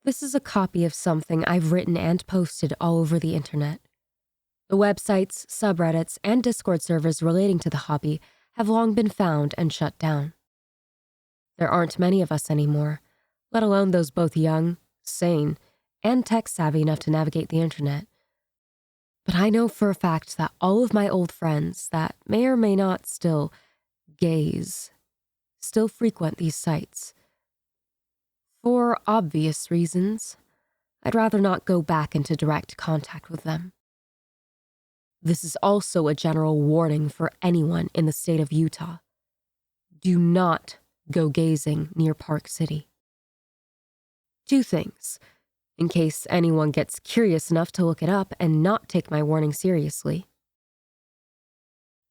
This is a copy of something I've written and posted all over the internet. The websites, subreddits, and Discord servers relating to the hobby have long been found and shut down. There aren't many of us anymore, let alone those both young, sane, and tech-savvy enough to navigate the internet. But I know for a fact that all of my old friends that may or may not still gaze still frequent these sites. For obvious reasons, I'd rather not go back into direct contact with them. This is also a general warning for anyone in the state of Utah. Do not go gazing near Park City. 2 things, in case anyone gets curious enough to look it up and not take my warning seriously.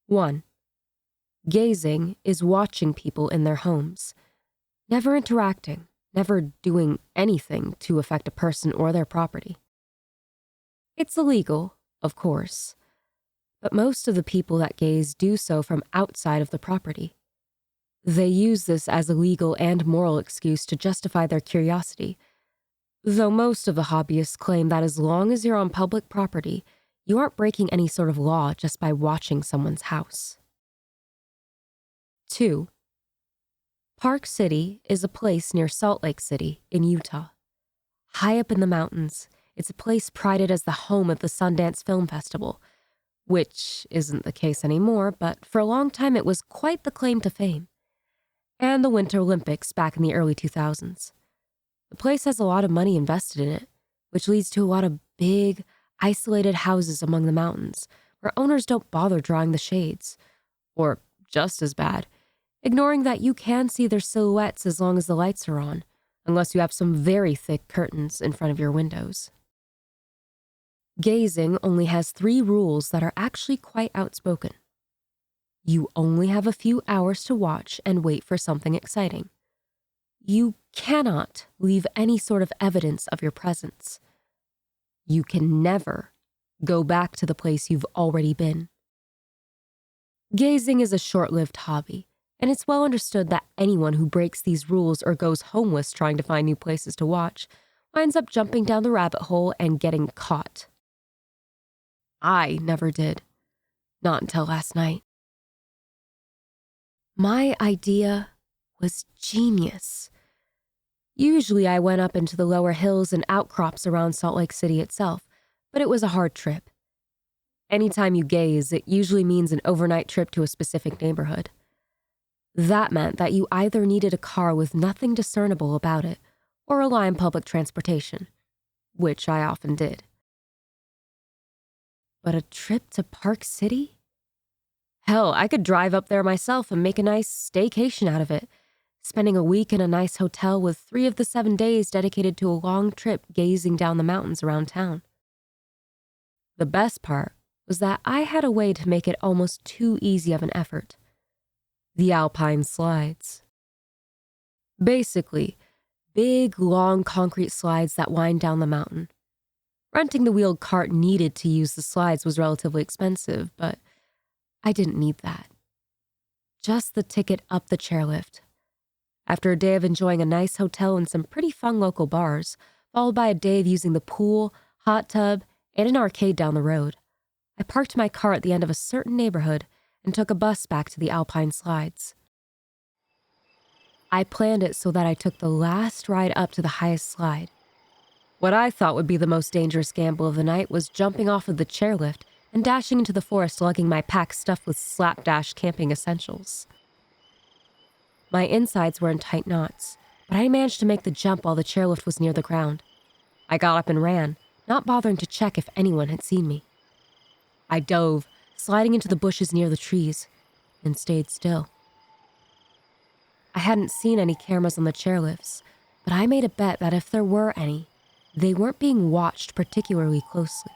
1. Gazing is watching people in their homes, never interacting, never doing anything to affect a person or their property. It's illegal, of course, but most of the people that gaze do so from outside of the property. They use this as a legal and moral excuse to justify their curiosity, though most of the hobbyists claim that as long as you're on public property, you aren't breaking any sort of law just by watching someone's house. 2. Park City is a place near Salt Lake City in Utah. High up in the mountains, it's a place prided as the home of the Sundance Film Festival, which isn't the case anymore, but for a long time it was quite the claim to fame, and the Winter Olympics back in the early 2000s. The place has a lot of money invested in it, which leads to a lot of big, isolated houses among the mountains, where owners don't bother drawing the shades, or just as bad, ignoring that you can see their silhouettes as long as the lights are on, unless you have some very thick curtains in front of your windows. Gazing only has 3 rules that are actually quite outspoken. You only have a few hours to watch and wait for something exciting. You cannot leave any sort of evidence of your presence. You can never go back to the place you've already been. Gazing is a short-lived hobby, and it's well understood that anyone who breaks these rules or goes homeless trying to find new places to watch winds up jumping down the rabbit hole and getting caught. I never did. Not until last night. My idea was genius. Usually I went up into the lower hills and outcrops around Salt Lake City itself, but it was a hard trip. Anytime you gaze, it usually means an overnight trip to a specific neighborhood. That meant that you either needed a car with nothing discernible about it, or rely on public transportation, which I often did. But a trip to Park City? Hell, I could drive up there myself and make a nice staycation out of it, spending a week in a nice hotel with 3 of the 7 days dedicated to a long trip gazing down the mountains around town. The best part was that I had a way to make it almost too easy of an effort. The Alpine slides. Basically, big, long concrete slides that wind down the mountain. Renting the wheeled cart needed to use the slides was relatively expensive, but I didn't need that. Just the ticket up the chairlift. After a day of enjoying a nice hotel and some pretty fun local bars, followed by a day of using the pool, hot tub, and an arcade down the road, I parked my car at the end of a certain neighborhood and took a bus back to the Alpine slides. I planned it so that I took the last ride up to the highest slide. What I thought would be the most dangerous gamble of the night was jumping off of the chairlift and dashing into the forest lugging my pack stuffed with slapdash camping essentials. My insides were in tight knots, but I managed to make the jump while the chairlift was near the ground. I got up and ran, not bothering to check if anyone had seen me. I dove, sliding into the bushes near the trees, and stayed still. I hadn't seen any cameras on the chairlifts, but I made a bet that if there were any, they weren't being watched particularly closely.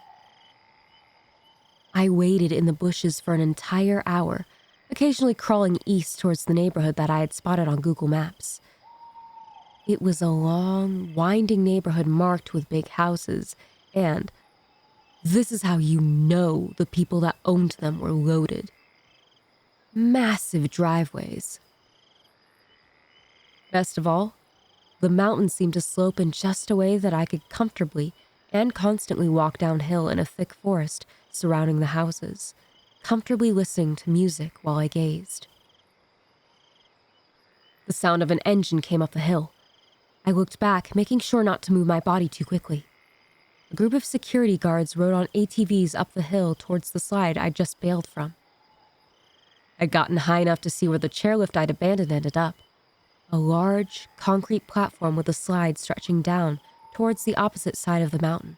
I waited in the bushes for an entire hour, occasionally crawling east towards the neighborhood that I had spotted on Google Maps. It was a long, winding neighborhood marked with big houses, and this is how you know the people that owned them were loaded. Massive driveways. Best of all, The mountain seemed to slope in just a way that I could comfortably and constantly walk downhill in a thick forest surrounding the houses, comfortably listening to music while I gazed. The sound of an engine came up the hill. I looked back, making sure not to move my body too quickly. A group of security guards rode on ATVs up the hill towards the slide I'd just bailed from. I'd gotten high enough to see where the chairlift I'd abandoned ended up. A large, concrete platform with a slide stretching down towards the opposite side of the mountain.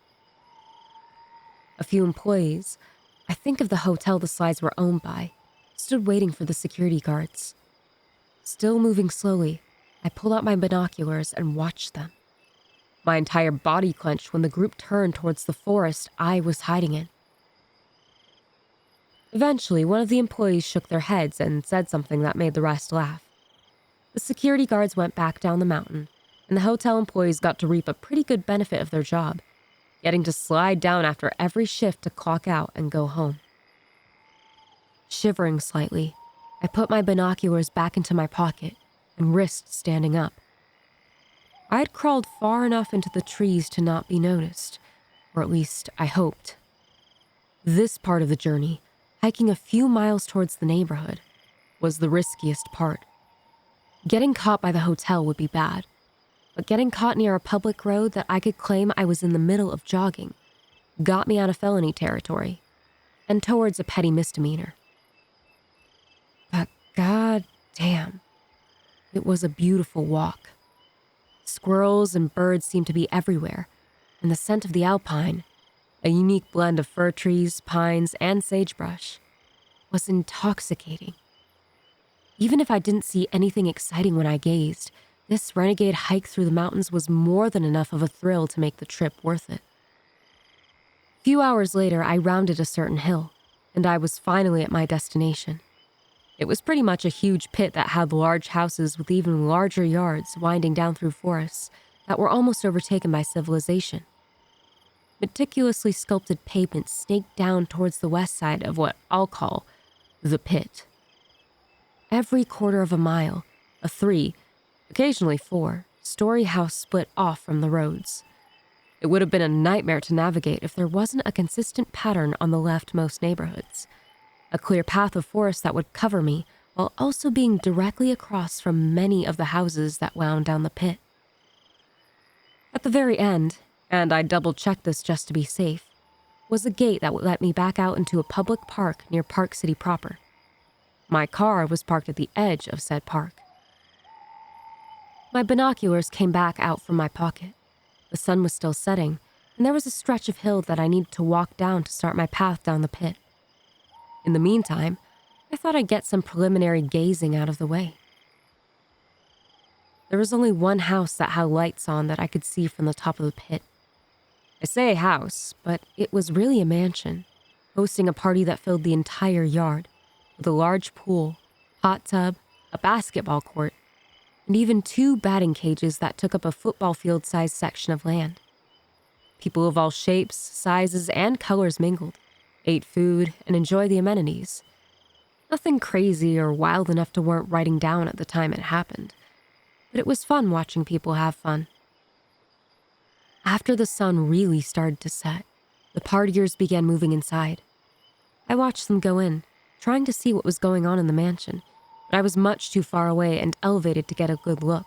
A few employees, I think of the hotel the slides were owned by, stood waiting for the security guards. Still moving slowly, I pulled out my binoculars and watched them. My entire body clenched when the group turned towards the forest I was hiding in. Eventually, one of the employees shook their heads and said something that made the rest laugh. The security guards went back down the mountain, and the hotel employees got to reap a pretty good benefit of their job, getting to slide down after every shift to clock out and go home. Shivering slightly, I put my binoculars back into my pocket and risked standing up. I had crawled far enough into the trees to not be noticed, or at least I hoped. This part of the journey, hiking a few miles towards the neighborhood, was the riskiest part. Getting caught by the hotel would be bad, but getting caught near a public road that I could claim I was in the middle of jogging got me out of felony territory and towards a petty misdemeanor. But god damn, it was a beautiful walk. Squirrels and birds seemed to be everywhere, and the scent of the alpine, a unique blend of fir trees, pines, and sagebrush, was intoxicating. Even if I didn't see anything exciting when I gazed, this renegade hike through the mountains was more than enough of a thrill to make the trip worth it. A few hours later, I rounded a certain hill, and I was finally at my destination. It was pretty much a huge pit that had large houses with even larger yards winding down through forests that were almost overtaken by civilization. Meticulously sculpted pavements snaked down towards the west side of what I'll call the pit. Every quarter of a mile, a 3, occasionally 4-story house split off from the roads. It would have been a nightmare to navigate if there wasn't a consistent pattern on the leftmost neighborhoods. A clear path of forest that would cover me while also being directly across from many of the houses that wound down the pit. At the very end, and I double-checked this just to be safe, was a gate that would let me back out into a public park near Park City proper. My car was parked at the edge of said park. My binoculars came back out from my pocket. The sun was still setting, and there was a stretch of hill that I needed to walk down to start my path down the pit. In the meantime, I thought I'd get some preliminary gazing out of the way. There was only one house that had lights on that I could see from the top of the pit. I say house, but it was really a mansion, hosting a party that filled the entire yard, with a large pool, hot tub, a basketball court, and even 2 batting cages that took up a football field-sized section of land. People of all shapes, sizes, and colors mingled, ate food, and enjoyed the amenities. Nothing crazy or wild enough to warrant writing down at the time it happened, but it was fun watching people have fun. After the sun really started to set, the partiers began moving inside. I watched them go in, trying to see what was going on in the mansion, but I was much too far away and elevated to get a good look.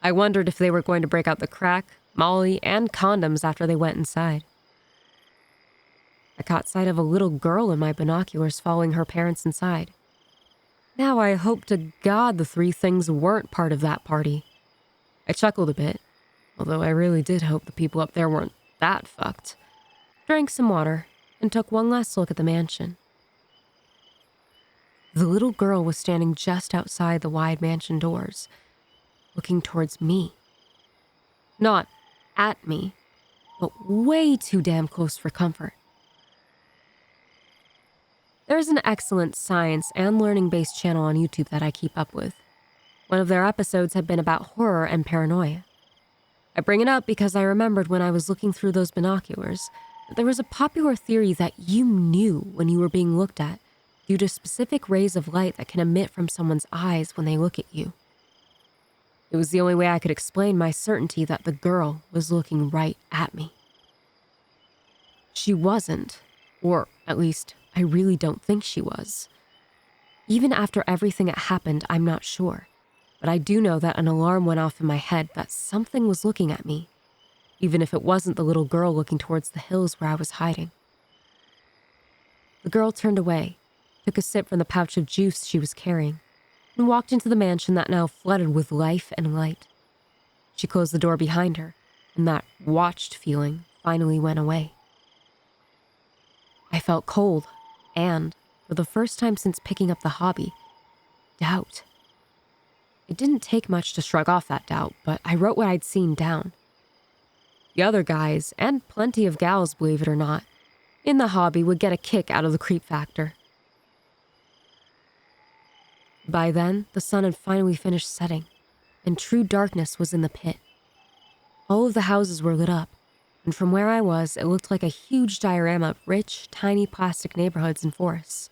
I wondered if they were going to break out the crack, molly, and condoms after they went inside. I caught sight of a little girl in my binoculars following her parents inside. Now I hope to God the 3 things weren't part of that party. I chuckled a bit, although I really did hope the people up there weren't that fucked. Drank some water and took one last look at the mansion. The little girl was standing just outside the wide mansion doors, looking towards me. Not at me, but way too damn close for comfort. There's an excellent science and learning-based channel on YouTube that I keep up with. One of their episodes had been about horror and paranoia. I bring it up because I remembered when I was looking through those binoculars that there was a popular theory that you knew when you were being looked at due to specific rays of light that can emit from someone's eyes when they look at you. It was the only way I could explain my certainty that the girl was looking right at me. She wasn't, or at least I really don't think she was. Even after everything that happened, I'm not sure, but I do know that an alarm went off in my head that something was looking at me, even if it wasn't the little girl looking towards the hills where I was hiding. The girl turned away, took a sip from the pouch of juice she was carrying, and walked into the mansion that now flooded with life and light. She closed the door behind her, and that watched feeling finally went away. I felt cold, and, for the first time since picking up the hobby, doubt. It didn't take much to shrug off that doubt, but I wrote what I'd seen down. The other guys, and plenty of gals, believe it or not, in the hobby would get a kick out of the creep factor. By then, the sun had finally finished setting, and true darkness was in the pit. All of the houses were lit up, and from where I was, it looked like a huge diorama of rich, tiny plastic neighborhoods and forests.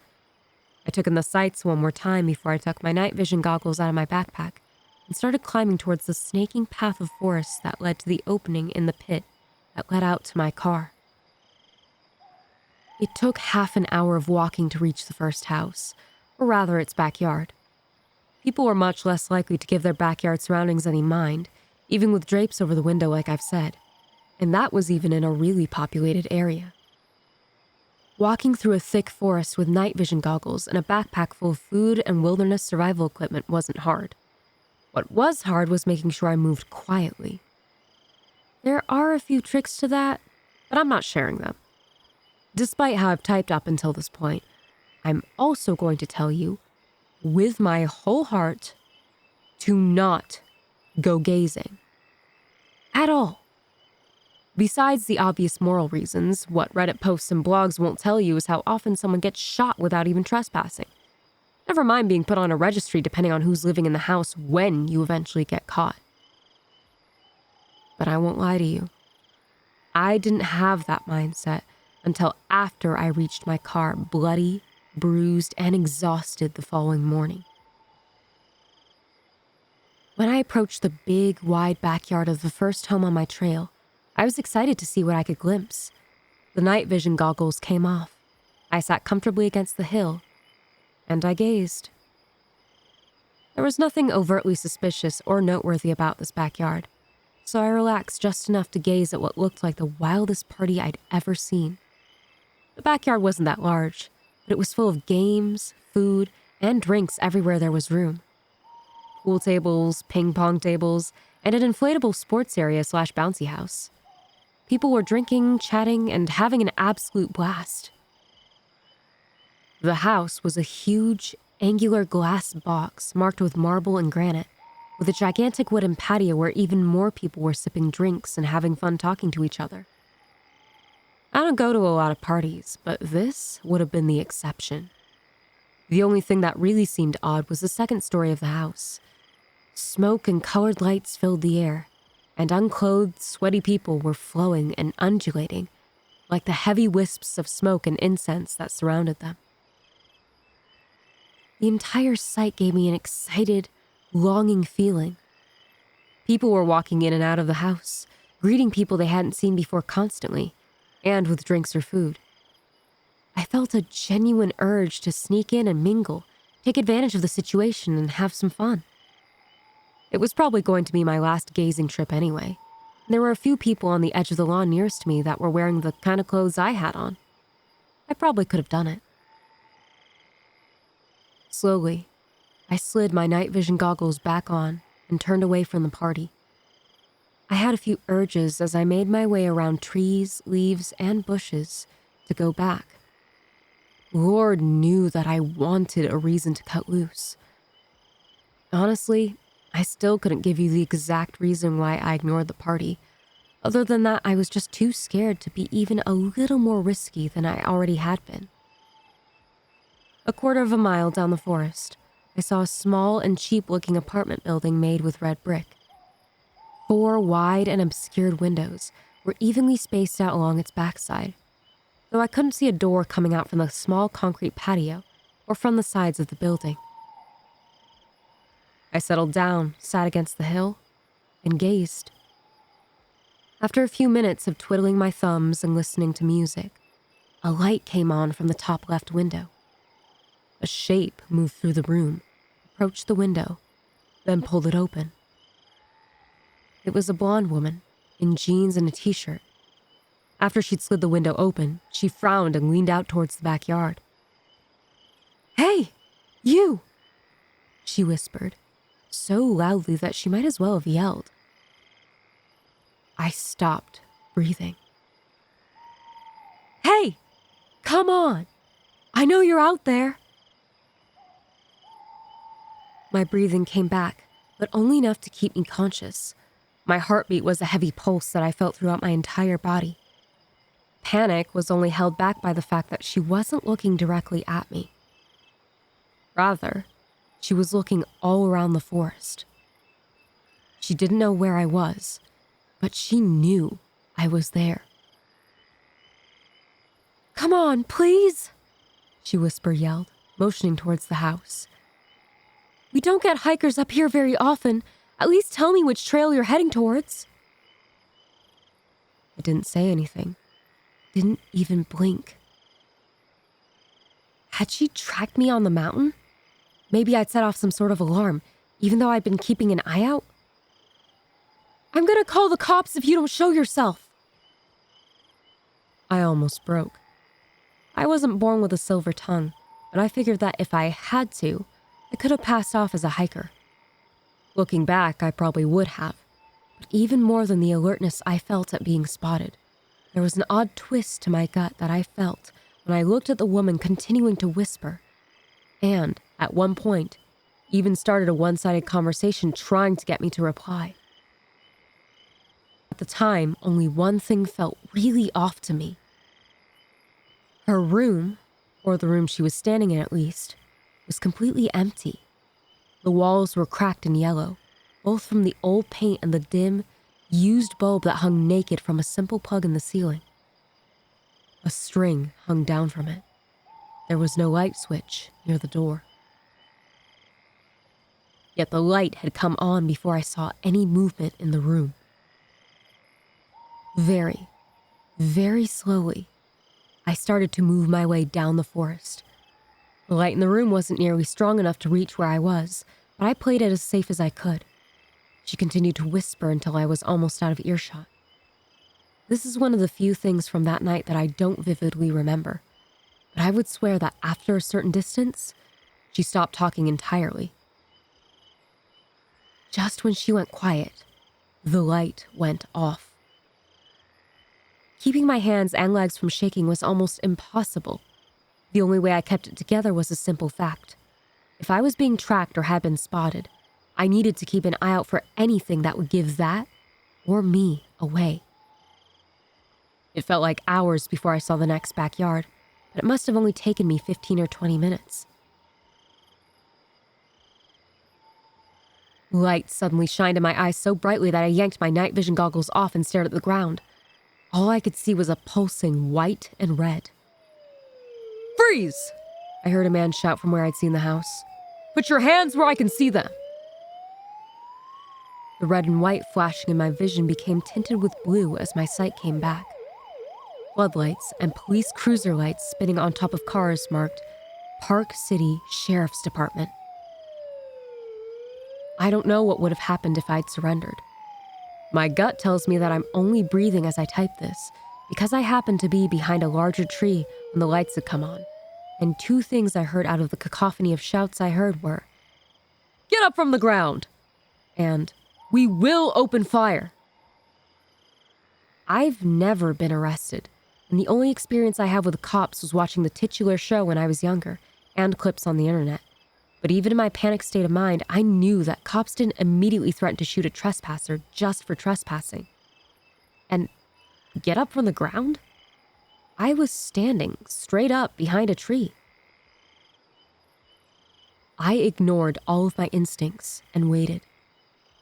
I took in the sights one more time before I took my night vision goggles out of my backpack and started climbing towards the snaking path of forest that led to the opening in the pit that led out to my car. It took half an hour of walking to reach the first house, or rather its backyard. People were much less likely to give their backyard surroundings any mind, even with drapes over the window like I've said, and that was even in a really populated area. Walking through a thick forest with night vision goggles and a backpack full of food and wilderness survival equipment wasn't hard. What was hard was making sure I moved quietly. There are a few tricks to that, but I'm not sharing them. Despite how I've typed up until this point, I'm also going to tell you, with my whole heart, to not go gazing. At all. Besides the obvious moral reasons, what Reddit posts and blogs won't tell you is how often someone gets shot without even trespassing. Never mind being put on a registry depending on who's living in the house when you eventually get caught. But I won't lie to you. I didn't have that mindset until after I reached my car bloody, bruised, and exhausted the following morning. When I approached the big, wide backyard of the first home on my trail, I was excited to see what I could glimpse. The night vision goggles came off. I sat comfortably against the hill, and I gazed. There was nothing overtly suspicious or noteworthy about this backyard, so I relaxed just enough to gaze at what looked like the wildest party I'd ever seen. The backyard wasn't that large, but it was full of games, food, and drinks everywhere there was room. Pool tables, ping pong tables, and an inflatable sports area / bouncy house. People were drinking, chatting, and having an absolute blast. The house was a huge, angular glass box marked with marble and granite, with a gigantic wooden patio where even more people were sipping drinks and having fun talking to each other. I don't go to a lot of parties, but this would have been the exception. The only thing that really seemed odd was the second story of the house. Smoke and colored lights filled the air, and unclothed, sweaty people were flowing and undulating, like the heavy wisps of smoke and incense that surrounded them. The entire sight gave me an excited, longing feeling. People were walking in and out of the house, greeting people they hadn't seen before constantly, and with drinks or food. I felt a genuine urge to sneak in and mingle, take advantage of the situation, and have some fun. It was probably going to be my last gazing trip anyway. There were a few people on the edge of the lawn nearest to me that were wearing the kind of clothes I had on. I probably could have done it. Slowly, I slid my night vision goggles back on and turned away from the party. I had a few urges as I made my way around trees, leaves, and bushes to go back. Lord knew that I wanted a reason to cut loose. Honestly, I still couldn't give you the exact reason why I ignored the party. Other than that, I was just too scared to be even a little more risky than I already had been. A quarter of a mile down the forest, I saw a small and cheap-looking apartment building made with red brick. 4 wide and obscured windows were evenly spaced out along its backside, though I couldn't see a door coming out from the small concrete patio or from the sides of the building. I settled down, sat against the hill, and gazed. After a few minutes of twiddling my thumbs and listening to music, a light came on from the top left window. A shape moved through the room, approached the window, then pulled it open. It was a blonde woman, in jeans and a t-shirt. After she'd slid the window open, she frowned and leaned out towards the backyard. "Hey, you!" she whispered, so loudly that she might as well have yelled. I stopped breathing. "Hey, come on! I know you're out there!" My breathing came back, but only enough to keep me conscious. My heartbeat was a heavy pulse that I felt throughout my entire body. Panic was only held back by the fact that she wasn't looking directly at me. Rather, she was looking all around the forest. She didn't know where I was, but she knew I was there. "Come on, please," she yelled, motioning towards the house. "We don't get hikers up here very often. At least tell me which trail you're heading towards." I didn't say anything. Didn't even blink. Had she tracked me on the mountain? Maybe I'd set off some sort of alarm, even though I'd been keeping an eye out. "I'm gonna call the cops if you don't show yourself." I almost broke. I wasn't born with a silver tongue, but I figured that if I had to, I could have passed off as a hiker. Looking back, I probably would have, but even more than the alertness I felt at being spotted, there was an odd twist to my gut that I felt when I looked at the woman continuing to whisper, and, at one point, even started a one-sided conversation trying to get me to reply. At the time, only one thing felt really off to me. Her room, or the room she was standing in at least, was completely empty. The walls were cracked and yellow, both from the old paint and the dim, used bulb that hung naked from a simple plug in the ceiling. A string hung down from it. There was no light switch near the door. Yet the light had come on before I saw any movement in the room. Very, very slowly, I started to move my way down the forest. The light in the room wasn't nearly strong enough to reach where I was, but I played it as safe as I could. She continued to whisper until I was almost out of earshot. This is one of the few things from that night that I don't vividly remember, but I would swear that after a certain distance, she stopped talking entirely. Just when she went quiet, the light went off. Keeping my hands and legs from shaking was almost impossible. The only way I kept it together was a simple fact. If I was being tracked or had been spotted, I needed to keep an eye out for anything that would give that, or me, away. It felt like hours before I saw the next backyard, but it must have only taken me 15 or 20 minutes. Light suddenly shined in my eyes so brightly that I yanked my night vision goggles off and stared at the ground. All I could see was a pulsing white and red. "Freeze!" I heard a man shout from where I'd seen the house. "Put your hands where I can see them!" The red and white flashing in my vision became tinted with blue as my sight came back. Floodlights and police cruiser lights spinning on top of cars marked Park City Sheriff's Department. I don't know what would have happened if I'd surrendered. My gut tells me that I'm only breathing as I type this because I happened to be behind a larger tree when the lights had come on, and two things I heard out of the cacophony of shouts I heard were, "Get up from the ground!" and "We will open fire!" I've never been arrested, and the only experience I have with the cops was watching the titular show when I was younger, and clips on the internet. But even in my panicked state of mind, I knew that cops didn't immediately threaten to shoot a trespasser just for trespassing. And get up from the ground? I was standing straight up behind a tree. I ignored all of my instincts and waited.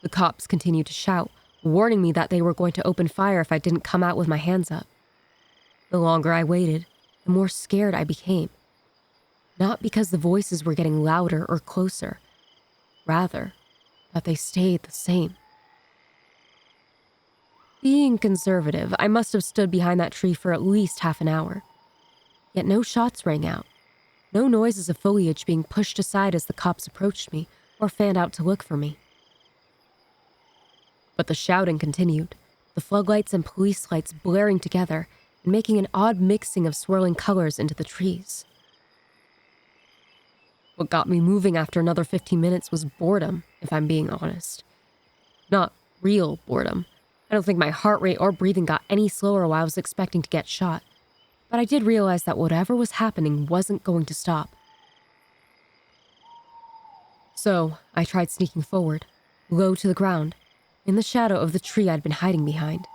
The cops continued to shout, warning me that they were going to open fire if I didn't come out with my hands up. The longer I waited, the more scared I became. Not because the voices were getting louder or closer. Rather, but they stayed the same. Being conservative, I must have stood behind that tree for at least half an hour. Yet no shots rang out. No noises of foliage being pushed aside as the cops approached me or fanned out to look for me. But the shouting continued, the floodlights and police lights blaring together and making an odd mixing of swirling colors into the trees. What got me moving after another 15 minutes was boredom, if I'm being honest. Not real boredom. I don't think my heart rate or breathing got any slower while I was expecting to get shot. But I did realize that whatever was happening wasn't going to stop. So I tried sneaking forward, low to the ground, in the shadow of the tree I'd been hiding behind.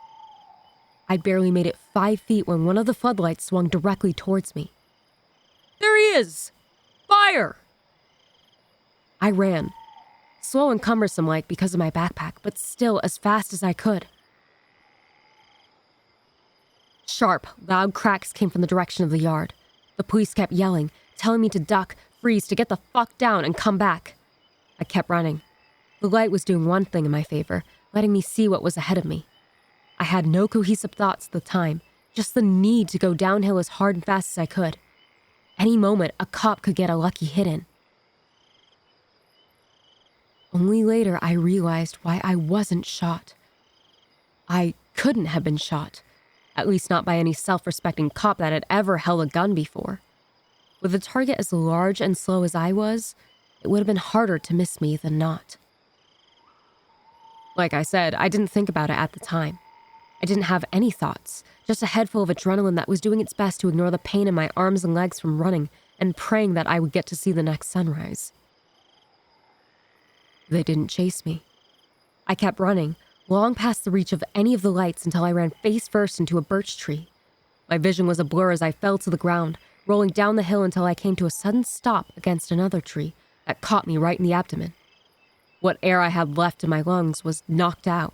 I'd barely made it 5 feet when one of the floodlights swung directly towards me. "There he is! Fire!" I ran, slow and cumbersome-like because of my backpack, but still as fast as I could. Sharp, loud cracks came from the direction of the yard. The police kept yelling, telling me to duck, freeze, to get the fuck down and come back. I kept running. The light was doing one thing in my favor, letting me see what was ahead of me. I had no cohesive thoughts at the time, just the need to go downhill as hard and fast as I could. Any moment, a cop could get a lucky hit in. Only later I realized why I wasn't shot. I couldn't have been shot, at least not by any self-respecting cop that had ever held a gun before. With a target as large and slow as I was, it would have been harder to miss me than not. Like I said, I didn't think about it at the time. I didn't have any thoughts, just a head full of adrenaline that was doing its best to ignore the pain in my arms and legs from running and praying that I would get to see the next sunrise. They didn't chase me. I kept running, long past the reach of any of the lights until I ran face first into a birch tree. My vision was a blur as I fell to the ground, rolling down the hill until I came to a sudden stop against another tree that caught me right in the abdomen. What air I had left in my lungs was knocked out.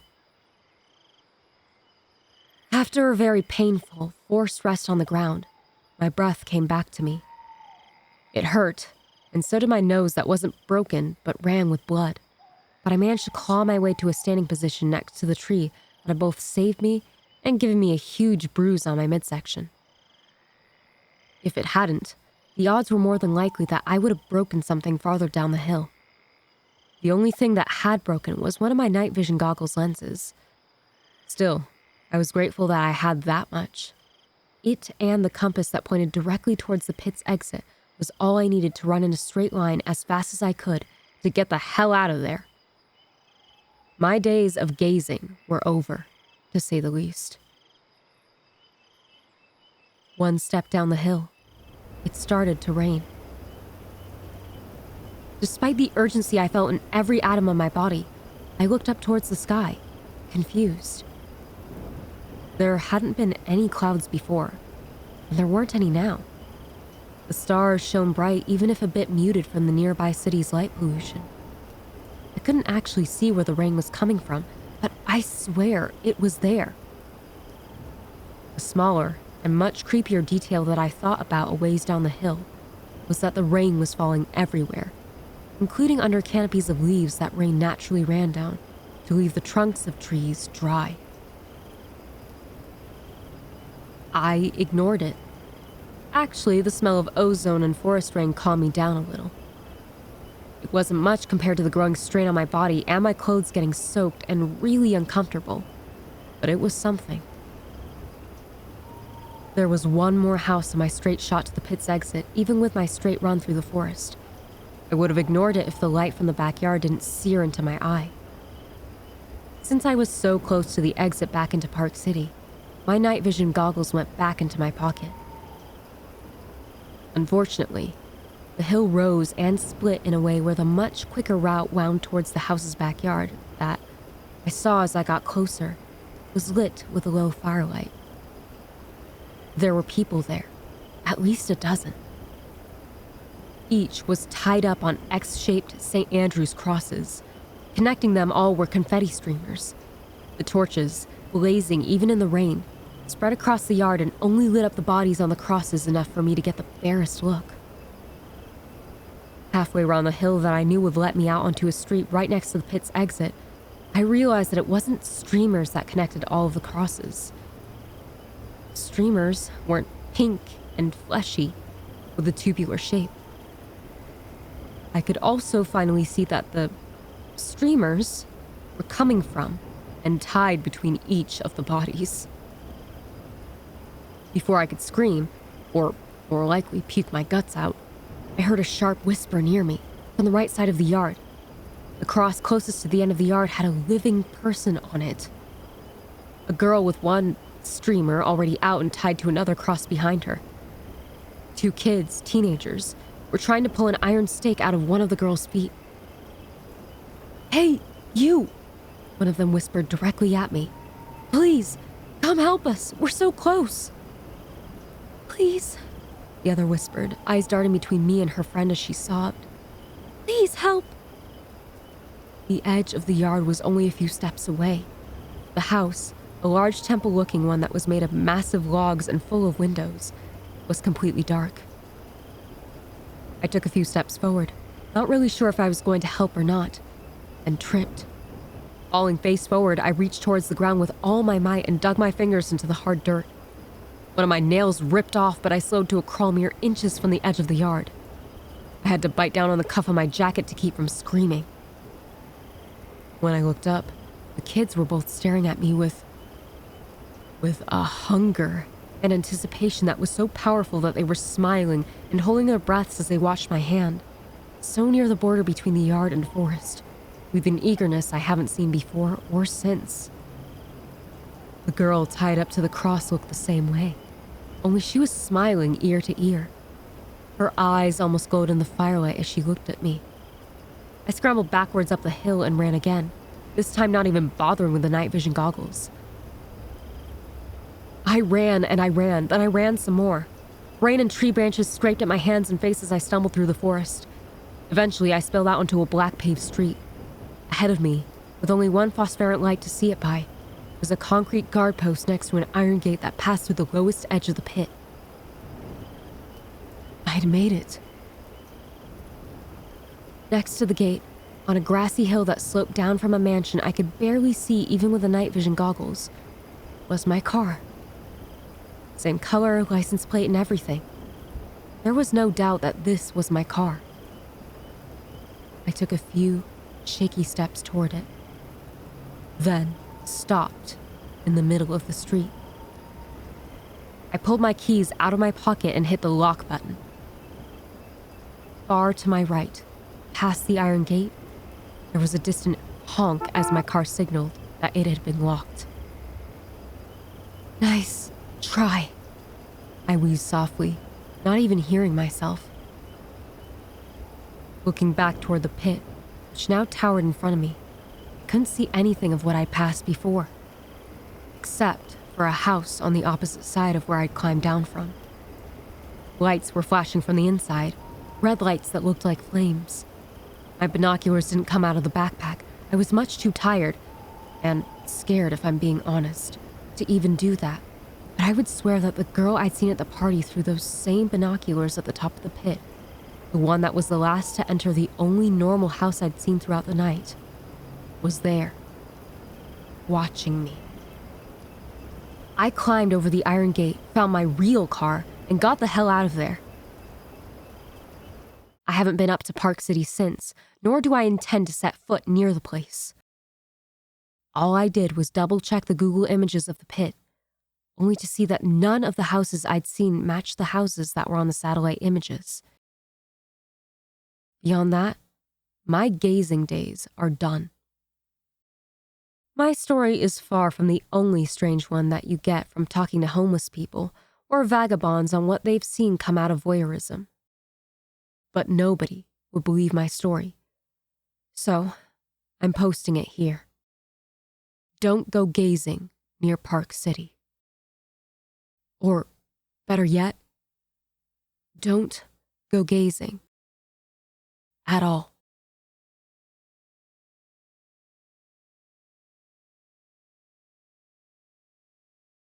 After a very painful, forced rest on the ground, my breath came back to me. It hurt, and so did my nose that wasn't broken but ran with blood. But I managed to claw my way to a standing position next to the tree that had both saved me and given me a huge bruise on my midsection. If it hadn't, the odds were more than likely that I would have broken something farther down the hill. The only thing that had broken was one of my night vision goggles lenses. Still, I was grateful that I had that much. It and the compass that pointed directly towards the pit's exit was all I needed to run in a straight line as fast as I could to get the hell out of there. My days of gazing were over, to say the least. One step down the hill, it started to rain. Despite the urgency I felt in every atom of my body, I looked up towards the sky, confused. There hadn't been any clouds before, and there weren't any now. The stars shone bright even if a bit muted from the nearby city's light pollution. I couldn't actually see where the rain was coming from, but I swear it was there. A smaller and much creepier detail that I thought about a ways down the hill was that the rain was falling everywhere, including under canopies of leaves that rain naturally ran down to leave the trunks of trees dry. I ignored it. Actually, the smell of ozone and forest rain calmed me down a little. It wasn't much compared to the growing strain on my body and my clothes getting soaked and really uncomfortable, but it was something. There was one more house in my straight shot to the pit's exit, even with my straight run through the forest. I would have ignored it if the light from the backyard didn't sear into my eye. Since I was so close to the exit back into Park City, my night vision goggles went back into my pocket. Unfortunately, the hill rose and split in a way where the much quicker route wound towards the house's backyard that, I saw as I got closer, was lit with a low firelight. There were people there, at least a dozen. Each was tied up on X-shaped St. Andrew's crosses. Connecting them all were confetti streamers. The torches, blazing even in the rain, spread across the yard and only lit up the bodies on the crosses enough for me to get the barest look. Halfway around the hill that I knew would let me out onto a street right next to the pit's exit, I realized that it wasn't streamers that connected all of the crosses. Streamers weren't pink and fleshy with a tubular shape. I could also finally see that the streamers were coming from and tied between each of the bodies. Before I could scream, or more likely puke my guts out, I heard a sharp whisper near me, from the right side of the yard. The cross closest to the end of the yard had a living person on it. A girl with one streamer already out and tied to another cross behind her. 2 kids, teenagers, were trying to pull an iron stake out of one of the girl's feet. "Hey, you!" one of them whispered directly at me. "Please, come help us. We're so close." "Please," the other whispered, eyes darting between me and her friend as she sobbed. "Please help." The edge of the yard was only a few steps away. The house, a large temple-looking one that was made of massive logs and full of windows, was completely dark. I took a few steps forward, not really sure if I was going to help or not, and tripped. Falling face forward, I reached towards the ground with all my might and dug my fingers into the hard dirt. One of my nails ripped off, but I slowed to a crawl mere inches from the edge of the yard. I had to bite down on the cuff of my jacket to keep from screaming. When I looked up, the kids were both staring at me with a hunger and anticipation that was so powerful that they were smiling and holding their breaths as they watched my hand, so near the border between the yard and forest, with an eagerness I haven't seen before or since. The girl tied up to the cross looked the same way, only she was smiling ear to ear. Her eyes almost glowed in the firelight as she looked at me. I scrambled backwards up the hill and ran again, this time not even bothering with the night vision goggles. I ran and I ran, then I ran some more. Rain and tree branches scraped at my hands and face as I stumbled through the forest. Eventually, I spilled out onto a black paved street. Ahead of me, with only one phosphorescent light to see it by, was a concrete guard post next to an iron gate that passed through the lowest edge of the pit. I'd made it. Next to the gate, on a grassy hill that sloped down from a mansion I could barely see even with the night vision goggles, was my car. Same color, license plate, and everything. There was no doubt that this was my car. I took a few shaky steps toward it, then stopped in the middle of the street. I pulled my keys out of my pocket and hit the lock button. Far to my right, past the iron gate, there was a distant honk as my car signaled that it had been locked. "Nice try," I wheezed softly, not even hearing myself. Looking back toward the pit, which now towered in front of me, I couldn't see anything of what I'd passed before, except for a house on the opposite side of where I'd climbed down from. Lights were flashing from the inside, red lights that looked like flames. My binoculars didn't come out of the backpack. I was much too tired, and scared if I'm being honest, to even do that. But I would swear that the girl I'd seen at the party through those same binoculars at the top of the pit, the one that was the last to enter the only normal house I'd seen throughout the night, was there, watching me. I climbed over the iron gate, found my real car, and got the hell out of there. I haven't been up to Park City since, nor do I intend to set foot near the place. All I did was double-check the Google images of the pit, only to see that none of the houses I'd seen matched the houses that were on the satellite images. Beyond that, my gazing days are done. My story is far from the only strange one that you get from talking to homeless people or vagabonds on what they've seen come out of voyeurism. But nobody would believe my story. So, I'm posting it here. Don't go gazing near Park City. Or, better yet, don't go gazing at all.